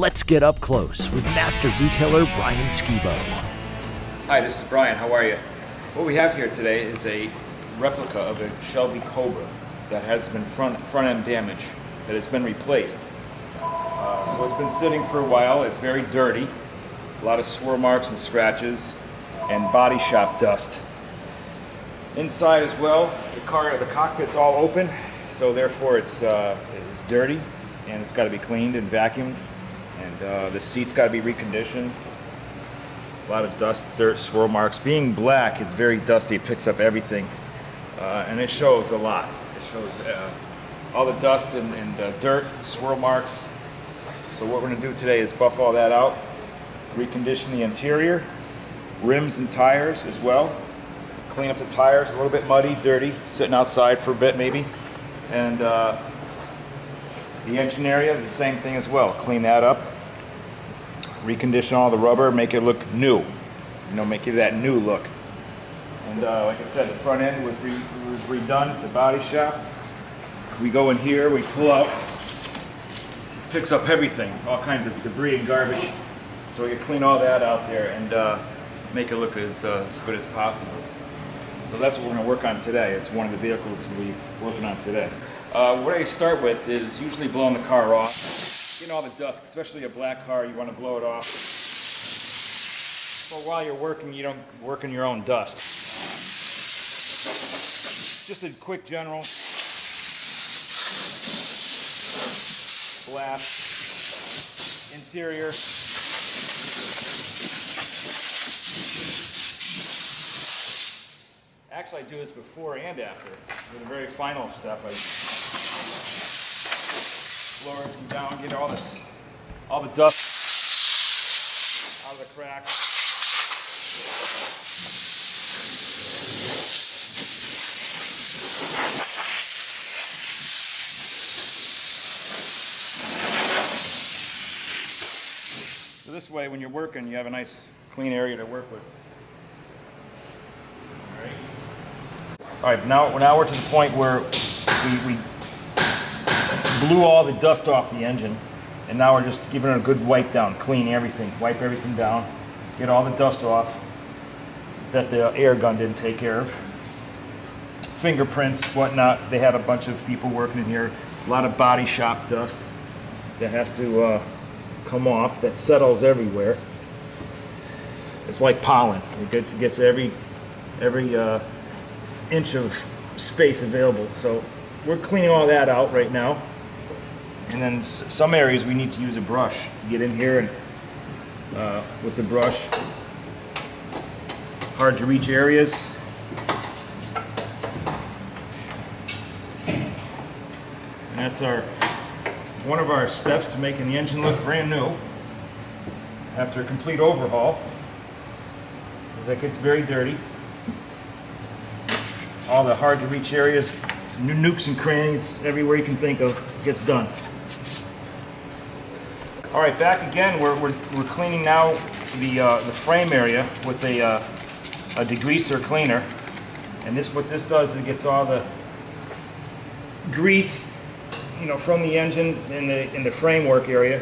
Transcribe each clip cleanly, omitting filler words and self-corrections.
Let's get up close with master detailer Brian Skibo. Hi, this is Brian. How are you? What we have here today is a replica of a Shelby Cobra that has been front end damage, that has been replaced. So it's been sitting for a while. It's very dirty. A lot of swirl marks and scratches and body shop dust. Inside as well, the cockpit's all open, so therefore it's dirty and it's got to be cleaned and vacuumed. And the seat's got to be reconditioned. A lot of dust, dirt, swirl marks. Being black, it's very dusty. It picks up everything, and it shows a lot. It shows all the dust and dirt, swirl marks. So what we're going to do today is buff all that out, recondition the interior, rims and tires as well. Clean up the tires, a little bit muddy, dirty, sitting outside for a bit maybe. And the engine area, the same thing as well. Clean that up, recondition all the rubber, make it look new. You know, make it that new look. And like I said, the front end was redone at the body shop. We go in here, we pull out, picks up everything, all kinds of debris and garbage. So we can clean all that out there and make it look as good as possible. So that's what we're going to work on today. It's one of the vehicles we're working on today. What I start with is usually blowing the car off. Getting all the dust, especially a black car, you want to blow it off. So while you're working, you don't work in your own dust. Just a quick general blast, interior. Actually, I do this before and after. For the very final step, I blow everything down, get all the dust out of the cracks. So this way, when you're working, you have a nice, clean area to work with. All right, now we're to the point where we blew all the dust off the engine, and now we're just giving it a good wipe down, clean everything, wipe everything down, get all the dust off that the air gun didn't take care of. Fingerprints, whatnot. They had a bunch of people working in here. A lot of body shop dust that has to come off, that settles everywhere. It's like pollen. It gets every inch of space available. So we're cleaning all that out right now. And then some areas we need to use a brush. Get in here and with the brush. Hard to reach areas. And that's one of our steps to making the engine look brand new after a complete overhaul, because it gets very dirty. All the hard to reach areas, nooks and crannies, everywhere you can think of gets done. All right, back again. We're cleaning now the frame area with a degreaser cleaner, and what this does is it gets all the grease, you know, from the engine in the framework area,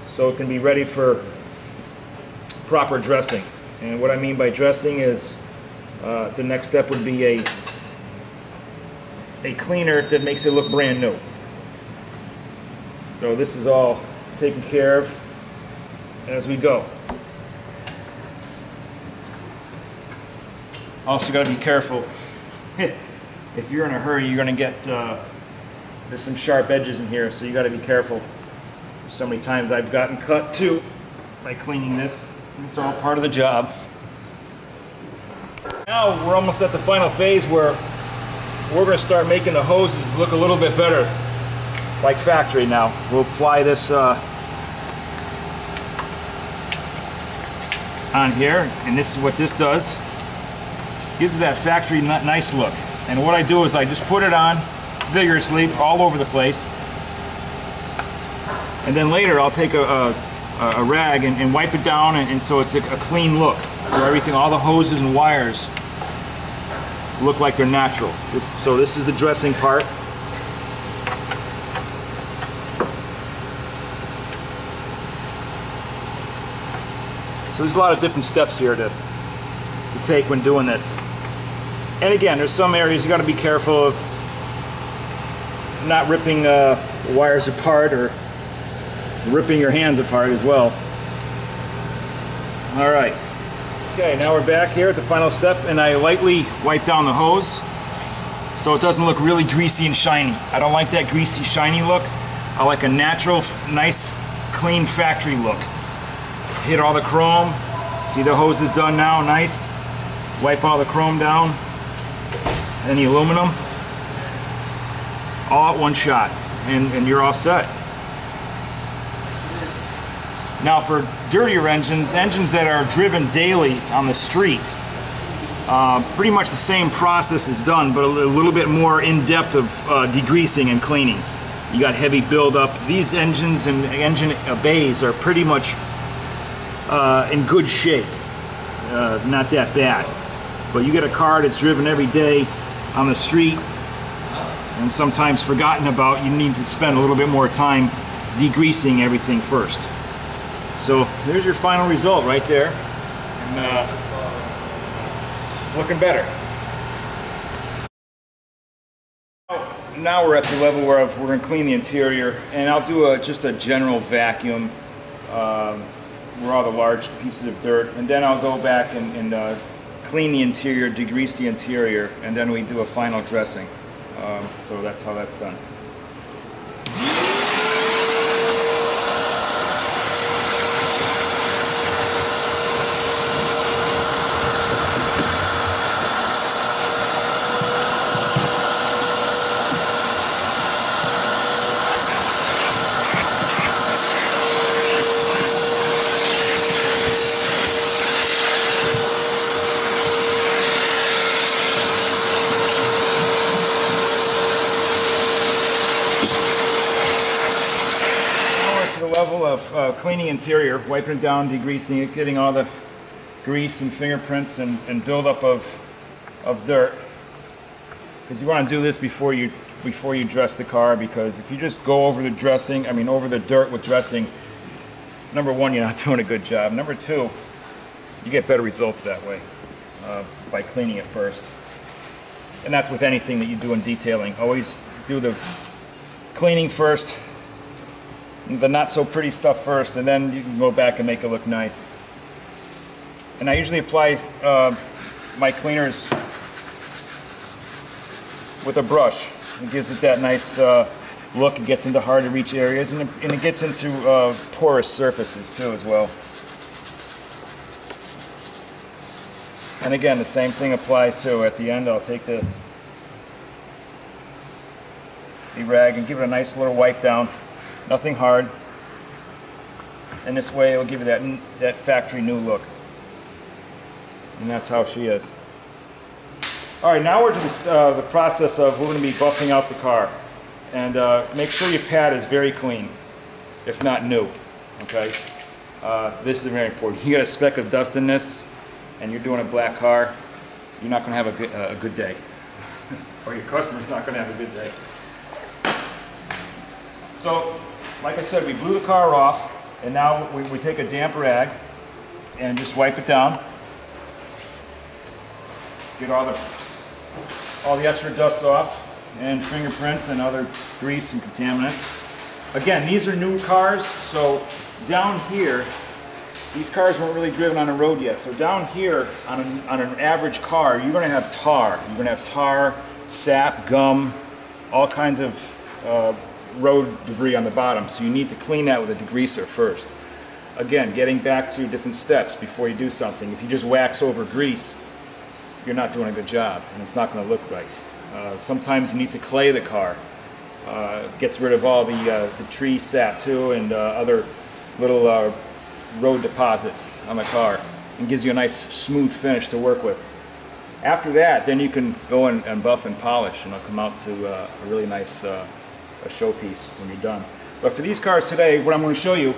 so it can be ready for proper dressing. And what I mean by dressing is the next step would be a cleaner that makes it look brand new. So this is all taken care of as we go. Also got to be careful. If you're in a hurry, you're going to get, there's some sharp edges in here, so you got to be careful. So many times I've gotten cut too by cleaning this. It's all part of the job. Now we're almost at the final phase where we're going to start making the hoses look a little bit better, like factory now. We'll apply this on here, and this is what this does. Gives it that factory nice look. And what I do is I just put it on vigorously all over the place, and then later I'll take a rag and wipe it down, and so it's a clean look. So everything, all the hoses and wires look like they're natural. So this is the dressing part. So there's a lot of different steps here to take when doing this. And again, there's some areas you got to be careful of not ripping wires apart or ripping your hands apart as well. All right. Okay, now we're back here at the final step, and I lightly wipe down the hose so it doesn't look really greasy and shiny. I don't like that greasy, shiny look. I like a natural, nice, clean factory look. Hit all the chrome. See the hose is done now, nice. Wipe all the chrome down and the aluminum all at one shot, and you're all set. Now for dirtier engines that are driven daily on the street, pretty much the same process is done, but a little bit more in-depth of degreasing and cleaning. You got heavy buildup. These engines and engine bays are pretty much in good shape, not that bad. But you get a car that's driven every day on the street and sometimes forgotten about, you need to spend a little bit more time degreasing everything first. So there's your final result right there, and looking better. Now we're at the level where we're going to clean the interior, and I'll do just a general vacuum where all the large pieces of dirt, and then I'll go back and clean the interior, degrease the interior, and then we do a final dressing. So that's how that's done. Level of cleaning interior, wiping it down, degreasing it, getting all the grease and fingerprints and buildup of dirt. Because you want to do this before you dress the car, because if you just go over the dressing, over the dirt with dressing, number one, you're not doing a good job. Number two, you get better results that way by cleaning it first. And that's with anything that you do in detailing. Always do the cleaning first, the not so pretty stuff first, and then you can go back and make it look nice. And I usually apply my cleaners with a brush. It gives it that nice look. It gets into hard to reach areas, and it gets into porous surfaces too as well. And again, the same thing applies too. At the end, I'll take the rag and give it a nice little wipe down. Nothing hard, and this way it will give you that factory new look. And that's how she is. All right, now we're to the process of, we're going to be buffing out the car, and make sure your pad is very clean, if not new. Okay, this is very important. You got a speck of dust in this, and you're doing a black car, you're not going to have a good day, or your customer's not going to have a good day. So, like I said, we blew the car off, and now we take a damp rag and just wipe it down. Get all the extra dust off, and fingerprints and other grease and contaminants. Again, these are new cars, so down here, these cars weren't really driven on the road yet. So down here, on an average car, you're going to have tar. You're going to have tar, sap, gum, all kinds of road debris on the bottom, so you need to clean that with a degreaser first. Again, getting back to different steps before you do something. If you just wax over grease, you're not doing a good job, and it's not going to look right. Sometimes you need to clay the car. Gets rid of all the tree sap too, and other little road deposits on the car, and gives you a nice smooth finish to work with. After that, then you can go and buff and polish, and it'll come out to a really nice a showpiece when you're done. But for these cars today, what I'm going to show you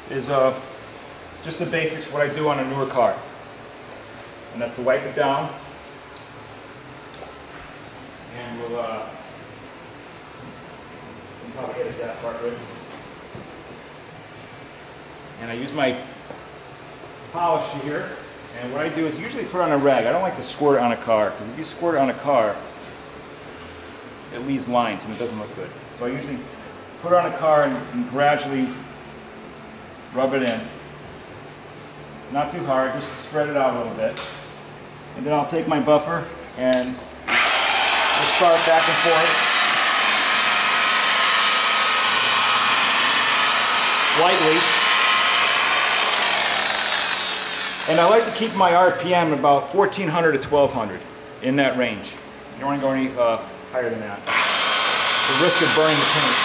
is just the basics, what I do on a newer car. And that's to wipe it down, and we'll probably edit that part right. And I use my polish here. And what I do is usually put on a rag. I don't like to squirt it on a car, because if you squirt it on a car, it leaves lines and it doesn't look good. So I usually put it on a car and gradually rub it in. Not too hard, just spread it out a little bit. And then I'll take my buffer and just start back and forth. Lightly. And I like to keep my RPM about 1400 to 1200, in that range. You don't want to go any higher than that. The risk of burning the paint.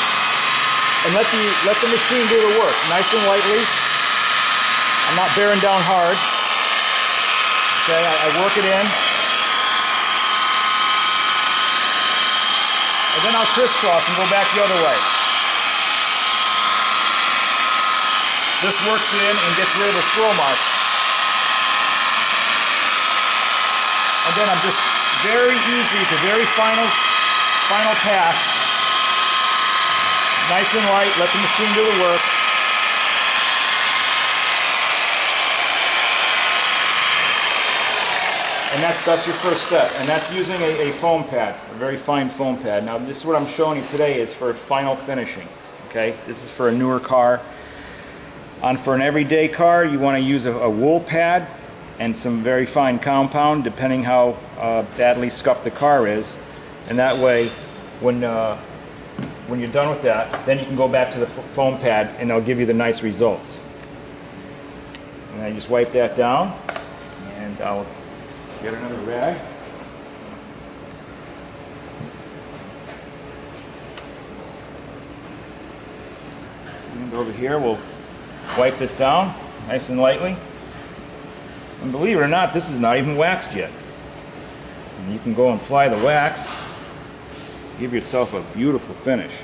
And let the machine do the work, nice and lightly. I'm not bearing down hard. Okay, I work it in. And then I'll crisscross and go back the other way. This works in and gets rid of the swirl marks. And then I'm just very easy to very final pass. Nice and light, let the machine do the work. And that's your first step. And that's using a foam pad, a very fine foam pad. Now this is what I'm showing you today is for final finishing. Okay, this is for a newer car. For an everyday car, you want to use a wool pad and some very fine compound, depending how badly scuffed the car is. And that way, when you're done with that, then you can go back to the foam pad and they'll give you the nice results. And I just wipe that down, and I'll get another rag. And over here, we'll wipe this down nice and lightly. And believe it or not, this is not even waxed yet. And you can go and apply the wax to give yourself a beautiful finish.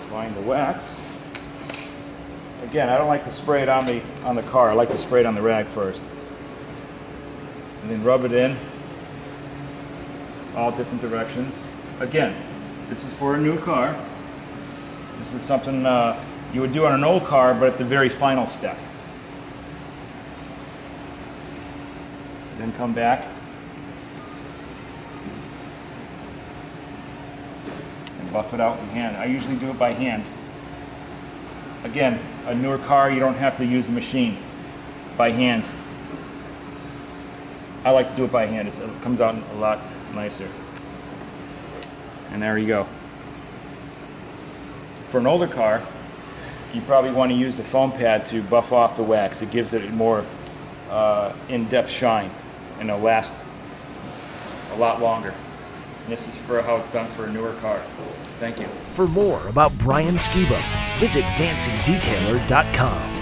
Applying the wax. Again, I don't like to spray it on the car. I like to spray it on the rag first. And then rub it in all different directions. Again, this is for a new car. This is something you would do on an old car, but at the very final step. Then come back and buff it out with hand. I usually do it by hand. Again, a newer car, you don't have to use the machine. By hand. I like to do it by hand. It comes out a lot nicer. And there you go. For an older car, you probably want to use the foam pad to buff off the wax. It gives it a more in-depth shine, and it'll last a lot longer. And this is for how it's done for a newer car. Thank you. For more about Brian Skiba, visit dancingdetailer.com.